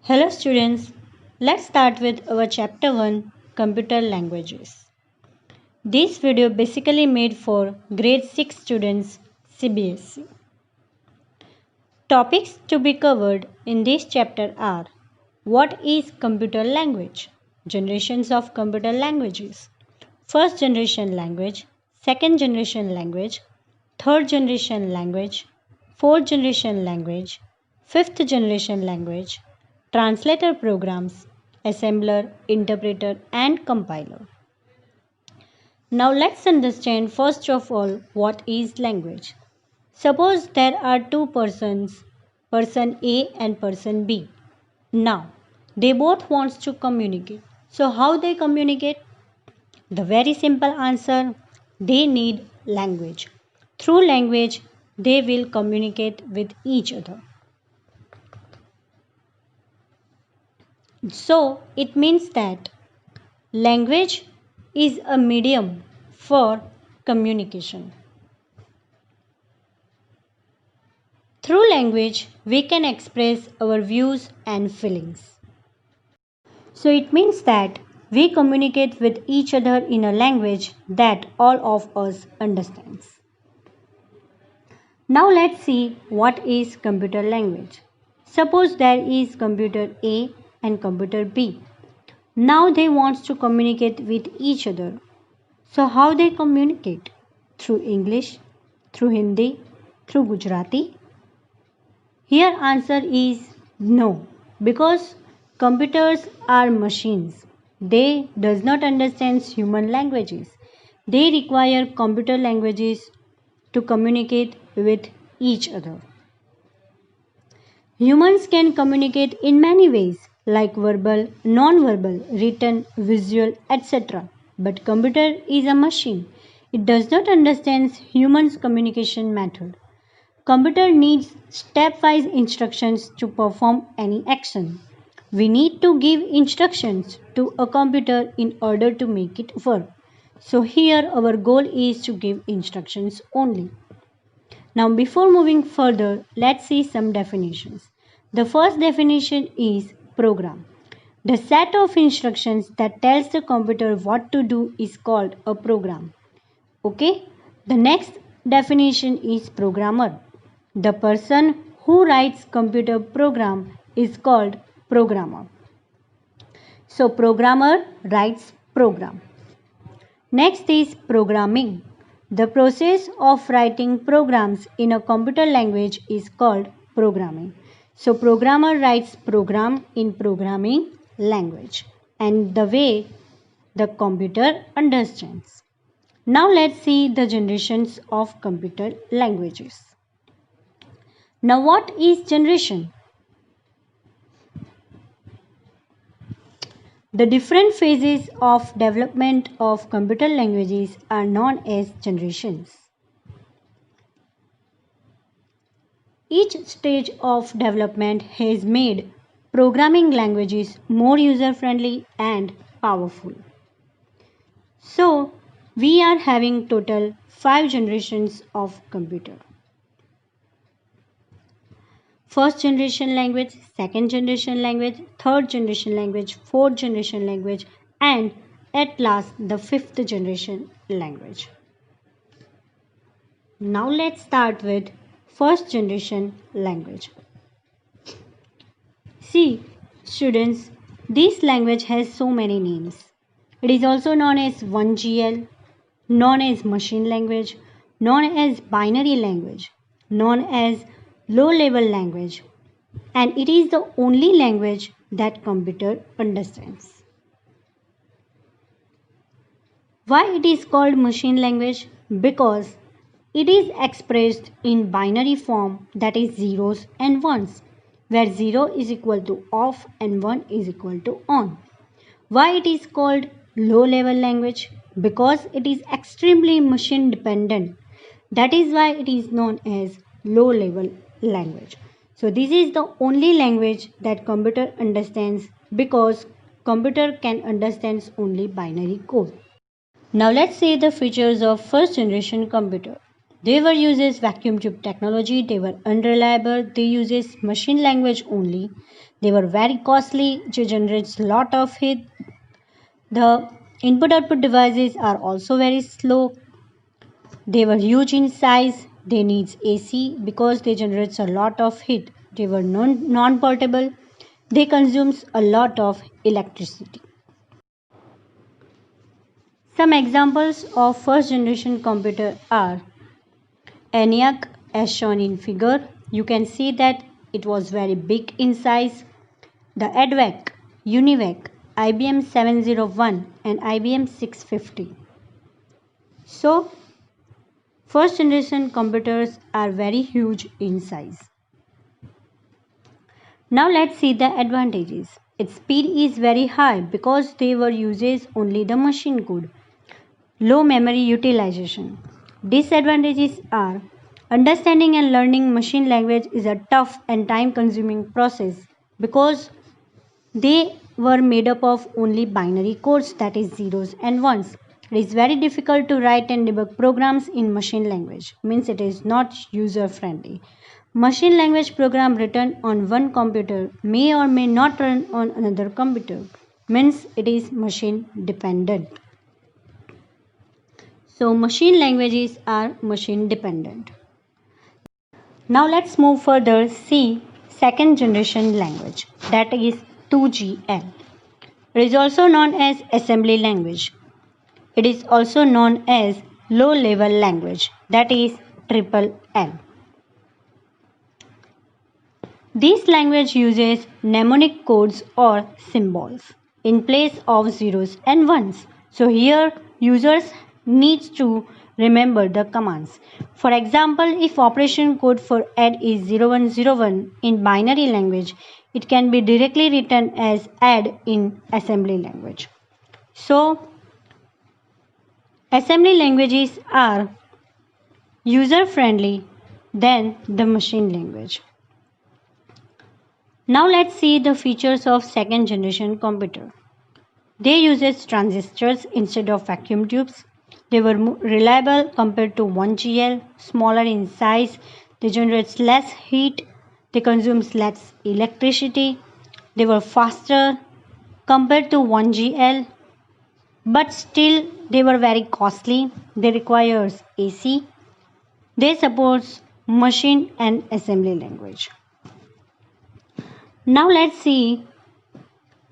Hello students, let's start with our chapter 1 computer languages. This video basically made for grade 6 students CBSE. Topics to be covered in this chapter are: what is computer language? Generations of computer languages. First generation language, second generation language, third generation language, fourth generation language, fifth generation language, translator programs, assembler, interpreter, and compiler. Now let's understand first of all what is language. Suppose there are two persons, person A and person B. Now they both wants to communicate. So how they communicate? The very simple answer, they need language. Through language, they will communicate with each other. So it means that language is a medium for communication. Through language, we can express our views and feelings. So it means that we communicate with each other in a language that all of us understands. Now let's see what is computer language. Suppose there is computer A and computer B. Now they want to communicate with each other. So how they communicate? Through English, through Hindi, through Gujarati? Here answer is no, because computers are machines. They does not understand human languages. They require computer languages to communicate with each other. Humans can communicate in many ways like verbal, non-verbal, written, visual, etc. But computer is a machine. It does not understand humans' communication method. Computer needs stepwise instructions to perform any action. We need to give instructions to a computer in order to make it work. So here our goal is to give instructions only. Now before moving further, let's see some definitions. The first definition is program. The set of instructions that tells the computer what to do is called a program. Okay? The next definition is programmer. The person who writes computer program is called programmer. So programmer writes program. Next is programming. The process of writing programs in a computer language is called programming. So programmer writes program in programming language and the way the computer understands. Now let's see the generations of computer languages. Now what is generation? The different phases of development of computer languages are known as generations. Each stage of development has made programming languages more user-friendly and powerful. So, we are having total 5 generations of computer. First generation language, second generation language, third generation language, fourth generation language, and at last the fifth generation language. Now let's start with first generation language. See, students, this language has so many names. It is also known as 1GL, known as machine language, known as binary language, known as low-level language, and it is the only language that computer understands. Why it is called machine language? Because it is expressed in binary form, that is zeros and ones, where 0 is equal to off and 1 is equal to on. Why it is called low-level language? Because it is extremely machine dependent. That is why it is known as low-level language. So this is the only language that computer understands because computer can understand only binary code. Now let's see the features of first generation computer. They were uses vacuum tube technology, they were unreliable, they uses machine language only, they were very costly, they generates lot of heat. The input output devices are also very slow. They were huge in size, they needs AC because they generates a lot of heat. They were non-portable, they consumes a lot of electricity. Some examples of first generation computer are ENIAC as shown in figure. You can see that it was very big in size. The EDVAC, UNIVAC, IBM 701 and IBM 650. So, first generation computers are very huge in size. Now let's see the advantages. Its speed is very high because they were uses only the machine code. Low memory utilization. Disadvantages are understanding and learning machine language is a tough and time consuming process because they were made up of only binary codes, that is zeros and ones. It is very difficult to write and debug programs in machine language, means it is not user friendly. Machine language program written on one computer may or may not run on another computer, means it is machine dependent. So machine languages are machine dependent. Now let's move further, see second generation language, that is 2GL. It is also known as assembly language. It is also known as low level language, that is triple L. This language uses mnemonic codes or symbols in place of zeros and ones. So here users needs to remember the commands. For example, if operation code for add is 0101 in binary language, it can be directly written as add in assembly language. So assembly languages are user friendly than the machine language. Now let's see the features of second generation computer. They uses transistors instead of vacuum tubes. They were reliable compared to 1GL, smaller in size, they generate less heat, they consume less electricity, they were faster compared to 1GL, but still they were very costly, they requires AC, they supports machine and assembly language. Now let's see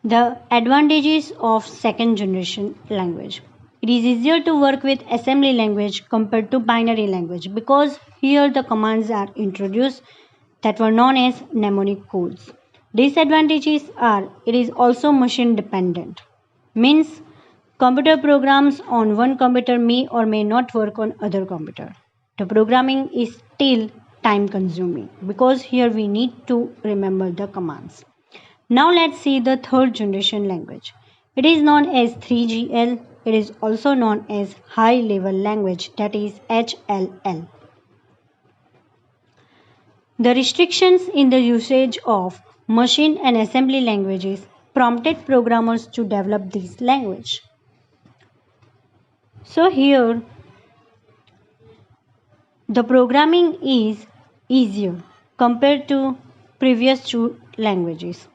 the advantages of second generation language. It is easier to work with assembly language compared to binary language because here the commands are introduced that were known as mnemonic codes. Disadvantages are it is also machine dependent, means computer programs on one computer may or may not work on other computer. The programming is still time consuming because here we need to remember the commands. Now let's see the third generation language. It is known as 3GL. It is also known as high level language, that is HLL. The restrictions in the usage of machine and assembly languages prompted programmers to develop this language. So here the programming is easier compared to previous two languages.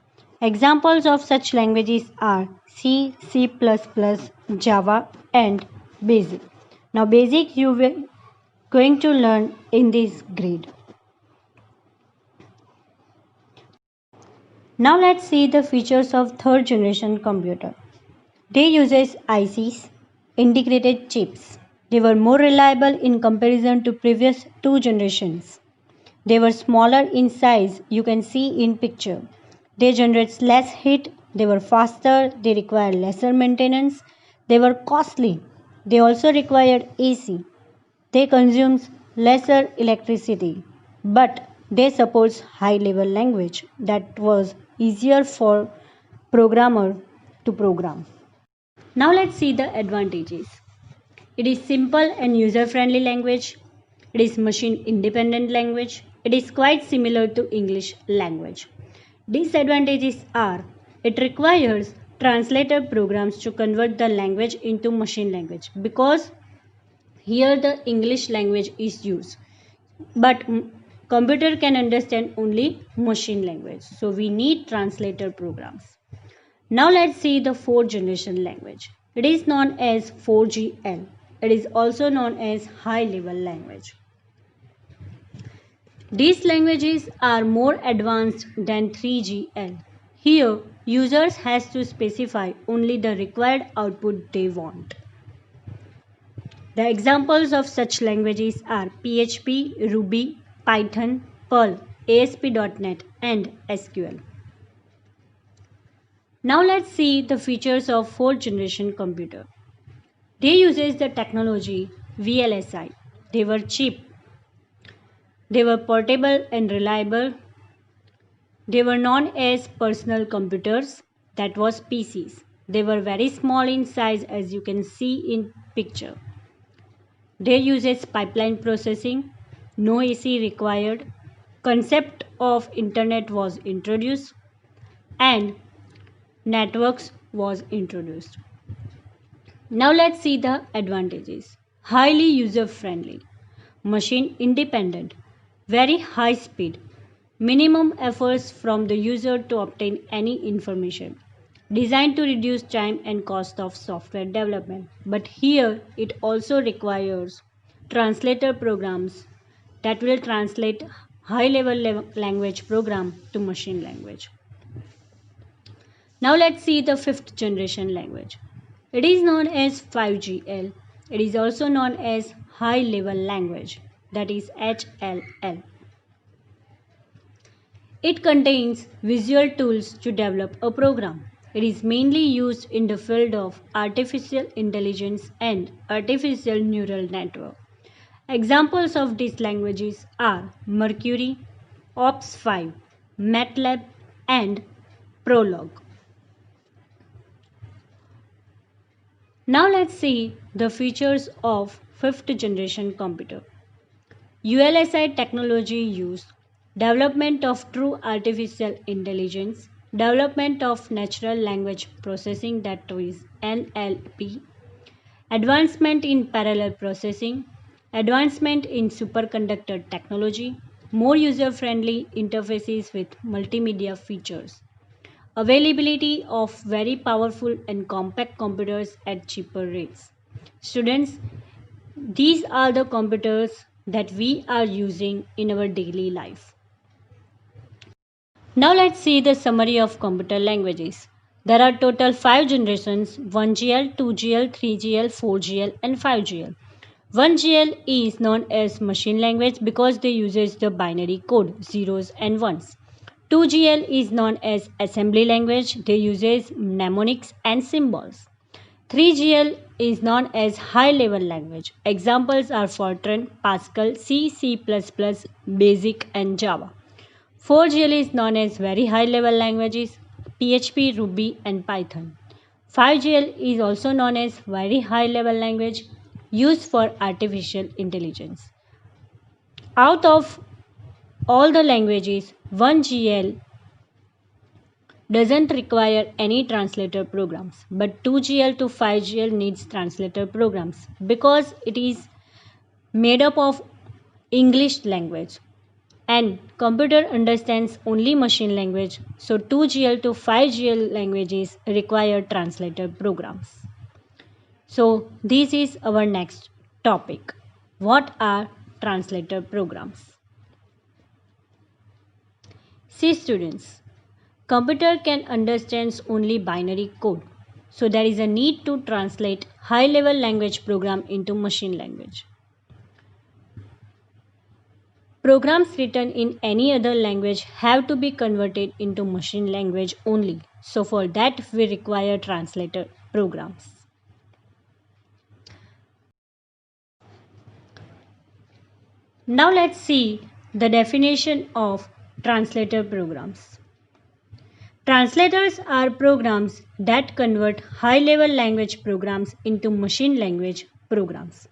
Examples of such languages are C, C++, Java and BASIC. Now BASIC you will going to learn in this grade. Now let's see the features of third generation computer. They uses ICs, integrated chips. They were more reliable in comparison to previous two generations. They were smaller in size, you can see in picture. They generate less heat, they were faster, they require lesser maintenance, they were costly. They also required AC. They consumes lesser electricity, but they supports high level language that was easier for programmer to program. Now let's see the advantages. It is simple and user friendly language. It is machine independent language. It is quite similar to English language. Disadvantages are it requires translator programs to convert the language into machine language because Here the English language is used, but computer can understand only machine language, so we need translator programs. Now let's see the fourth generation language. It is known as 4GL. It is also known as high level language. These languages are more advanced than 3GL. Here, users has to specify only the required output they want. The examples of such languages are PHP, Ruby, Python, Perl, ASP.NET, and SQL. Now let's see the features of fourth generation computer. They uses the technology VLSI. They were cheap. They were portable and reliable. They were known as personal computers, that was PCs. They were very small in size as you can see in picture. They uses pipeline processing, no AC required, concept of internet was introduced, and networks was introduced. Now let's see the advantages. Highly user friendly, machine independent, very high speed, minimum efforts from the user to obtain any information, designed to reduce time and cost of software development. But here it also requires translator programs that will translate high level language program to machine language. Now let's see the fifth generation language. It is known as 5GL. It is also known as high level language, that is HLL. It contains visual tools to develop a program. It is mainly used in the field of artificial intelligence and artificial neural network. Examples of these languages are Mercury, OPS5, MATLAB, and Prolog. Now let's see the features of fifth generation computer. ULSI technology use, development of true artificial intelligence, development of natural language processing, that is NLP, advancement in parallel processing, advancement in superconductor technology, more user-friendly interfaces with multimedia features, availability of very powerful and compact computers at cheaper rates. Students, these are the computers that we are using in our daily life. Now let's see the summary of computer languages. There are total 5 generations: 1GL, 2GL, 3GL, 4GL and 5GL. 1GL is known as machine language because they uses the binary code, zeros and ones. 2GL is known as assembly language. They uses mnemonics and symbols. 3GL is known as high level language. Examples are Fortran, Pascal, C, C++, Basic and Java. 4GL is known as very high level languages, PHP, Ruby and Python. 5GL is also known as very high level language used for artificial intelligence. Out of all the languages, 1GL doesn't require any translator programs, but 2GL to 5GL needs translator programs because it is made up of English language and computer understands only machine language, so 2GL to 5GL languages require translator programs. So this is our next topic. What are translator programs? See students, computer can understand only binary code, so there is a need to translate high level language program into machine language. Programs written in any other language have to be converted into machine language only. So for that we require translator programs. Now let's see the definition of translator programs. Translators are programs that convert high-level language programs into machine language programs.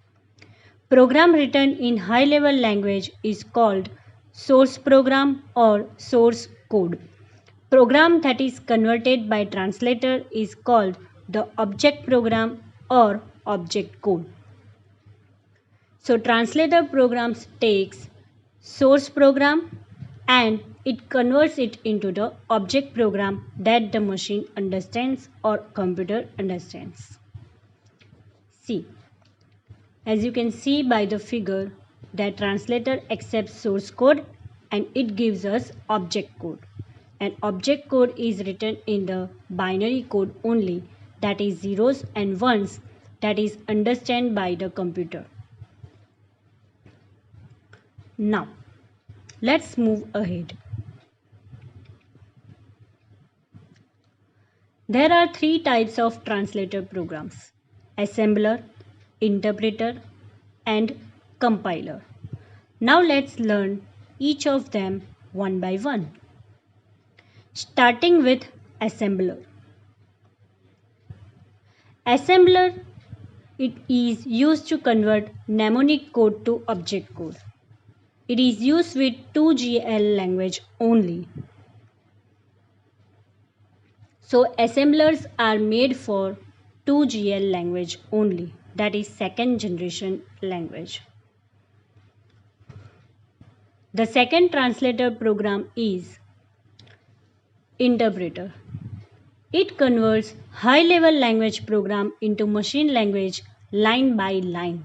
Program written in high-level language is called source program or source code. Program that is converted by translator is called the object program or object code. So translator programs takes source program and it converts it into the object program that the machine understands or computer understands. See, as you can see by the figure, that translator accepts source code and it gives us object code. And object code is written in the binary code only, that is zeros and ones, that is understood by the computer. Now, let's move ahead. There are three types of translator programs: assembler, interpreter, and compiler. Now let's learn each of them one by one. Starting with assembler. Assembler, it is used to convert mnemonic code to object code. It is used with 2GL language only. So assemblers are made for 2GL language only, that is second generation language. The second translator program is interpreter. It converts high-level language program into machine language line by line.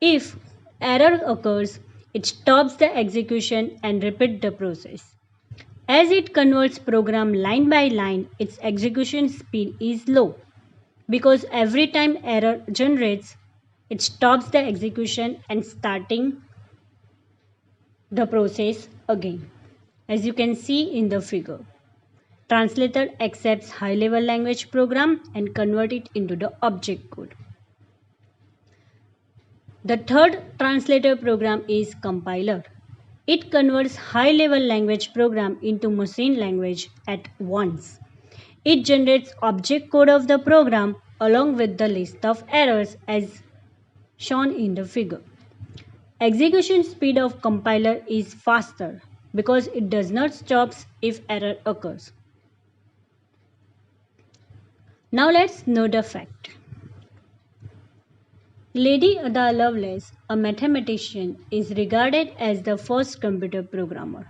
If error occurs, it stops the execution and repeats the process. As it converts program line by line, its execution speed is low because every time error generates, it stops the execution and starting the process again. As you can see in the figure, translator accepts high-level language program and convert it into the object code. The third translator program is compiler. It converts high-level language program into machine language at once. It generates object code of the program along with the list of errors as shown in the figure. Execution speed of compiler is faster because it does not stop if error occurs. Now let's know the fact. Lady Ada Lovelace, a mathematician, is regarded as the first computer programmer.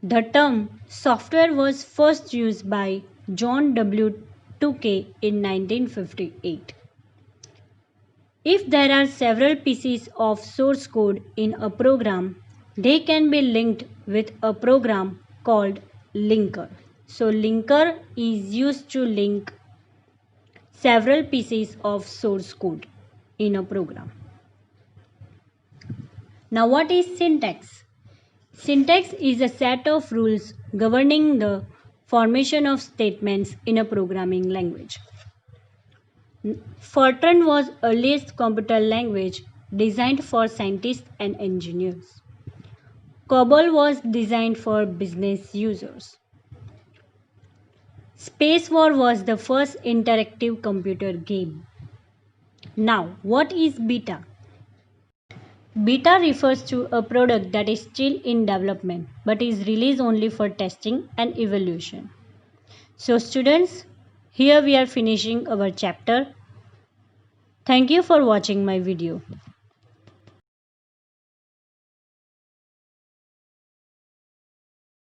The term software was first used by John W. Tukey in 1958. If there are several pieces of source code in a program, they can be linked with a program called linker. So linker is used to link several pieces of source code in a program. Now what is syntax? Syntax is a set of rules governing the formation of statements in a programming language. Fortran was earliest computer language designed for scientists and engineers. COBOL was designed for business users. Space War was the first interactive computer game. Now, what is beta? Beta refers to a product that is still in development but is released only for testing and evaluation. So students, here we are finishing our chapter. Thank you for watching my video.